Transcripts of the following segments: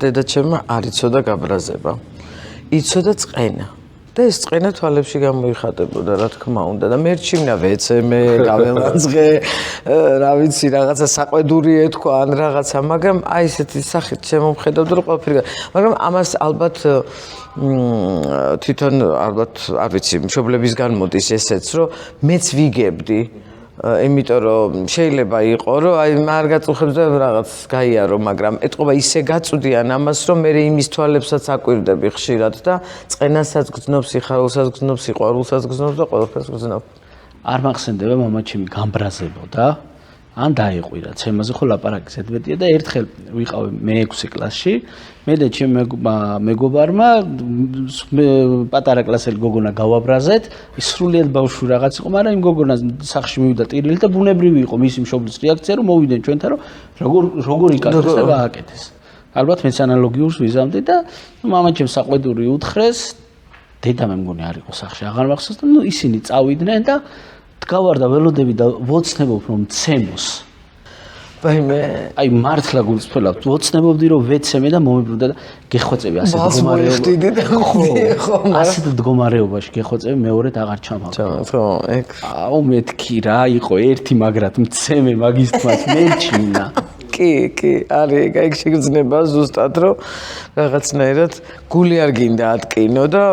დედაჩემმა არ იცოდა გაბრაზება. იცოდა წყენა. და ეს წყენა თვალებში გამოიხატებოდა, რა თქმა უნდა. და მე რჩივნა ვეცემე, გავემარცხე, რა ვიცი, რაღაცა საყვედური ეთქვა ან რაღაცა, მაგრამ აი ესეთი სახით შემომხედავდა რომ ყველაფერი. მაგრამ ამას ალბათ თვითონ ალბათ არ ვიცი, მშობლებისგან მოდის ესეც, რომ მეც ვიგებდი. იმიტომ რომ შეიძლება იყო რომ აი არ გაწუხებს და რაღაც გაიარო, მაგრამ ეთყობა ისე გაწვდიან ამას რომ მე იმის თვალებსაც აკვირდები ხშირად და წყენასაც გძნობს, სიხარულსაც გძნობს, სიყვარულსაც გძნობს და ყველაფერს გძნობს. არ მახსენდება მამაჩემი გამბრაზებოდა ან დაიყვირა. ცემაზე ხო ლაპარაკი ზედმეტია და ერთხელ ვიყავი მე 6 კლასში, მე და ჩემი მეგობარმა პატარა კლასელი გოგონა გავაბრაზეთ, სრულიად ბავშვი რაღაც იყო, მაგრამ იმ გოგონას სახში მივიდა ტირილი და ბუნებრივი იყო მისი მშობლის რეაქცია, რომ მოვიდნენ ჩვენთან, რომ როგორ იკეთეს და გააკეთეს. ალბათ მეც ანალოგიურს ვიზამდი და მამაჩემ საყვედური უთხრეს, დედა მე მგონი არ იყო სახში, აღარ მახსოვს და ისინი წავიდნენ და დგავარ და ველოდები და ვოცნებობ რომ ცემოს. აი მართლა გულწრფელად ვოცნებობდი რომ ვეცემე და მომიბრუნდა და გეხვეწები ასეთ მდგომარეობაში გეხვეწები მეორედ აღარ ჩამავდა. ხო, ეგ. აუ მეთქი რა იყო ერთი მაგრად მცემე მაგის თმას მერჩინა. კი, არის ეგ შეგრძნება ზუსტად რომ რაღაცნაირად გული არ გინდა ატკინო და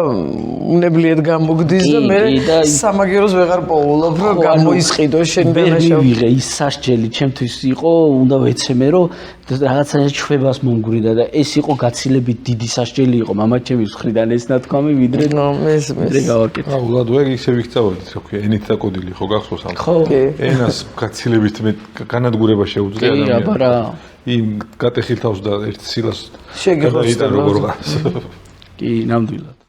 უნებლიეთ გამოგდის და მე სამაგეროს ვეღარ პოულობ რომ გამოისყიდო შენ ბერნი ვიღე ის სასჯელი ჩემთვის იყო უნდა ვეცემე რომ რაღაცა ჩვებას მომგვირდა და ეს იყო გაცილებით დიდი სასჯელი იყო მამაჩემის მხრიდან ეს ნათქვამი ვიდრე გავაკეთე. აუ ლადო ეგ ისე ვიქცავდით რა ქვია ენით დაკოდილი ხო გახსოვს ამ ენას გაცილებით მე განადგურება შეუძლია ადამიანს. იმ გატეხილ თავს და ერთ სილას შეგეხოს როგორ გას. კი, ნამდვილად.